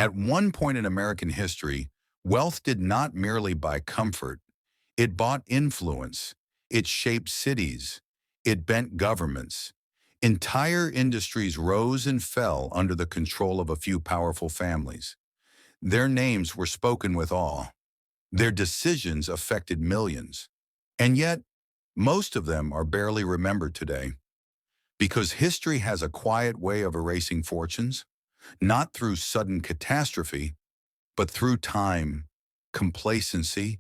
At one point in American history, wealth did not merely buy comfort, it bought influence, it shaped cities, it bent governments. Entire industries rose and fell under the control of a few powerful families. Their names were spoken with awe. Their decisions affected millions. And yet, most of them are barely remembered today because history has a quiet way of erasing fortunes, not through sudden catastrophe, but through time, complacency,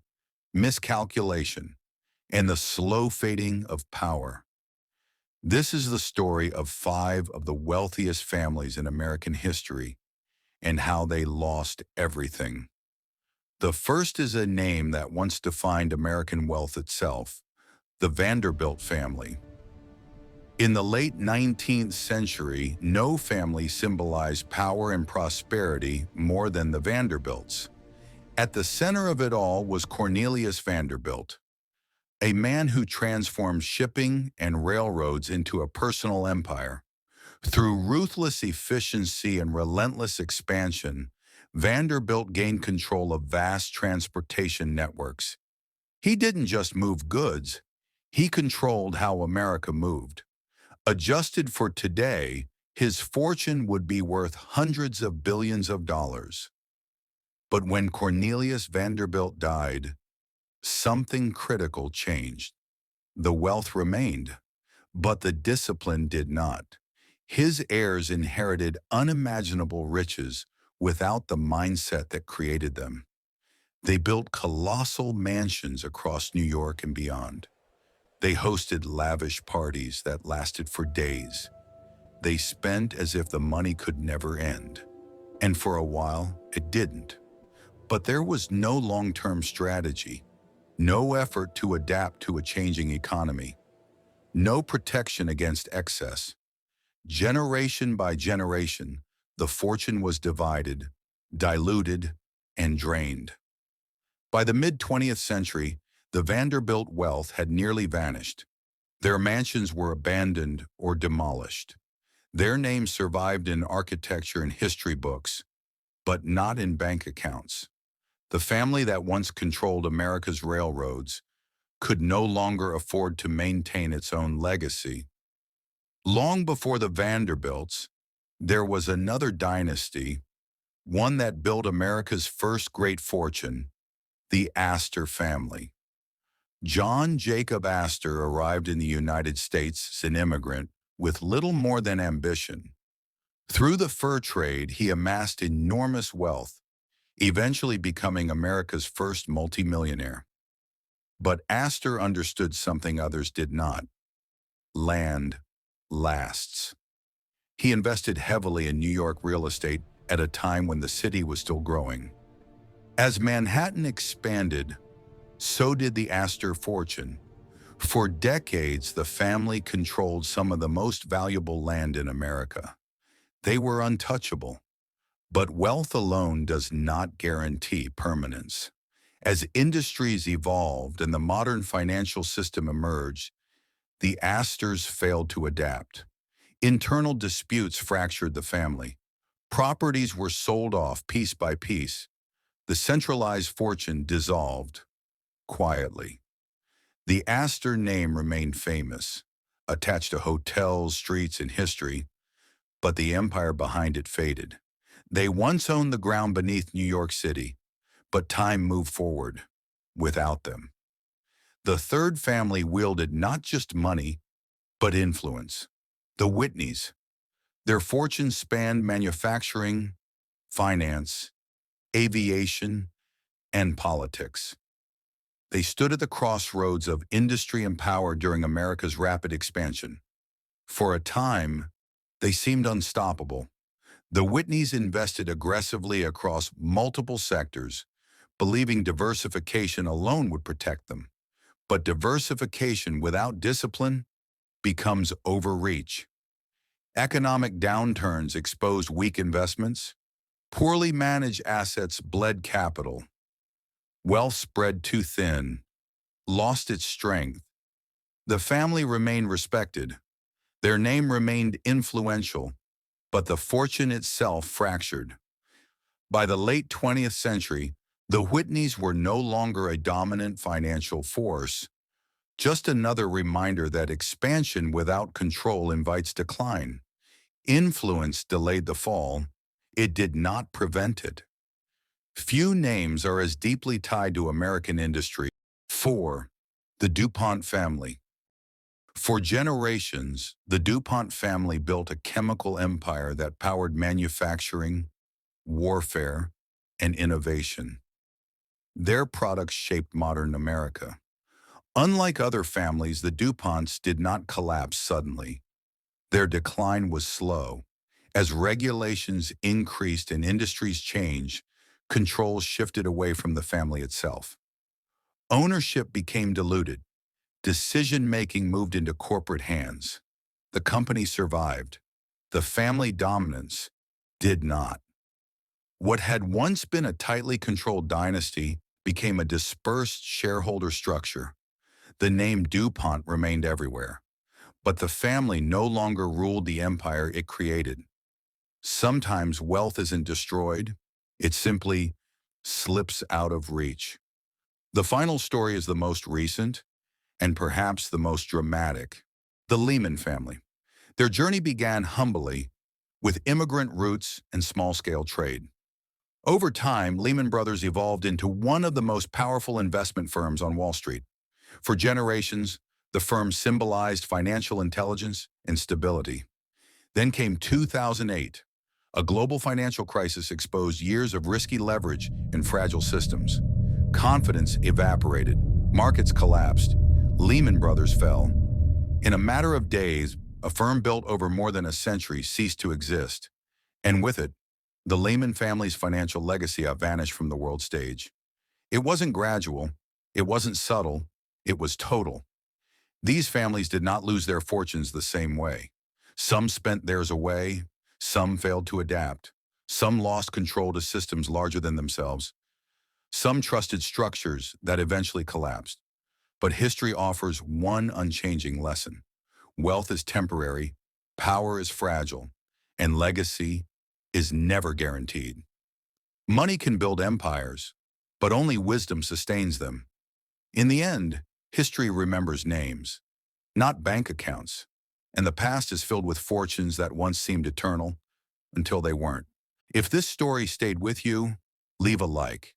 miscalculation, and the slow fading of power. This is the story of five of the wealthiest families in American history and how they lost everything. The first is a name that once defined American wealth itself, the Vanderbilt family. In the late 19th century, no family symbolized power and prosperity more than the Vanderbilts. At the center of it all was Cornelius Vanderbilt, a man who transformed shipping and railroads into a personal empire. Through ruthless efficiency and relentless expansion, Vanderbilt gained control of vast transportation networks. He didn't just move goods, he controlled how America moved. Adjusted for today, his fortune would be worth hundreds of billions of dollars. But when Cornelius Vanderbilt died, something critical changed. The wealth remained, but the discipline did not. His heirs inherited unimaginable riches without the mindset that created them. They built colossal mansions across New York and beyond. They hosted lavish parties that lasted for days. They spent as if the money could never end. And for a while, it didn't. But there was no long-term strategy, no effort to adapt to a changing economy, no protection against excess. Generation by generation, the fortune was divided, diluted, and drained. By the mid-20th century, the Vanderbilt wealth had nearly vanished. Their mansions were abandoned or demolished. Their names survived in architecture and history books, but not in bank accounts. The family that once controlled America's railroads could no longer afford to maintain its own legacy. Long before the Vanderbilts, there was another dynasty, one that built America's first great fortune, the Astor family. John Jacob Astor arrived in the United States as an immigrant with little more than ambition. Through the fur trade, he amassed enormous wealth, eventually becoming America's first multimillionaire. But Astor understood something others did not. Land lasts. He invested heavily in New York real estate at a time when the city was still growing. As Manhattan expanded, so did the Astor fortune. For decades, the family controlled some of the most valuable land in America. They were untouchable. But wealth alone does not guarantee permanence. As industries evolved and the modern financial system emerged, the Astors failed to adapt. Internal disputes fractured the family. Properties were sold off piece by piece. The centralized fortune dissolved quietly. The Astor name remained famous, attached to hotels, streets, and history, but the empire behind it faded. They once owned the ground beneath New York City, but time moved forward without them. The third family wielded not just money, but influence. The Whitneys. Their fortunes spanned manufacturing, finance, aviation, and politics. They stood at the crossroads of industry and power during America's rapid expansion. For a time, they seemed unstoppable. The Whitneys invested aggressively across multiple sectors, believing diversification alone would protect them. But diversification without discipline becomes overreach. Economic downturns exposed weak investments. Poorly managed assets bled capital. Wealth spread too thin, lost its strength. The family remained respected. Their name remained influential, but the fortune itself fractured. By the late 20th century, the Whitneys were no longer a dominant financial force, just another reminder that expansion without control invites decline. Influence delayed the fall. It did not prevent it. Few names are as deeply tied to American industry. 4. The DuPont family. For generations, the DuPont family built a chemical empire that powered manufacturing, warfare, and innovation. Their products shaped modern America. Unlike other families, the DuPonts did not collapse suddenly. Their decline was slow. As regulations increased and industries changed, controls shifted away from the family itself. Ownership became diluted. Decision-making moved into corporate hands. The company survived. The family dominance did not. What had once been a tightly controlled dynasty became a dispersed shareholder structure. The name DuPont remained everywhere, but the family no longer ruled the empire it created. Sometimes wealth isn't destroyed, it simply slips out of reach. The final story is the most recent, and perhaps the most dramatic. The Lehman family. Their journey began humbly, with immigrant roots and small-scale trade. Over time, Lehman Brothers evolved into one of the most powerful investment firms on Wall Street. For generations, the firm symbolized financial intelligence and stability. Then came 2008. A global financial crisis exposed years of risky leverage and fragile systems. Confidence evaporated. Markets collapsed. Lehman Brothers fell. In a matter of days, a firm built over more than a century ceased to exist. And with it, the Lehman family's financial legacy vanished from the world stage. It wasn't gradual. It wasn't subtle. It was total. These families did not lose their fortunes the same way. Some spent theirs away. Some failed to adapt. Some lost control to systems larger than themselves. Some trusted structures that eventually collapsed. But history offers one unchanging lesson. Wealth is temporary, power is fragile, and legacy is never guaranteed. Money can build empires, but only wisdom sustains them. In the end, history remembers names, not bank accounts, and the past is filled with fortunes that once seemed eternal until they weren't. If this story stayed with you, leave a like.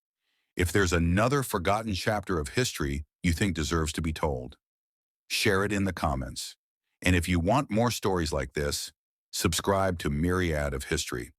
If there's another forgotten chapter of history you think deserves to be told, share it in the comments. And if you want more stories like this, subscribe to Myriad of History.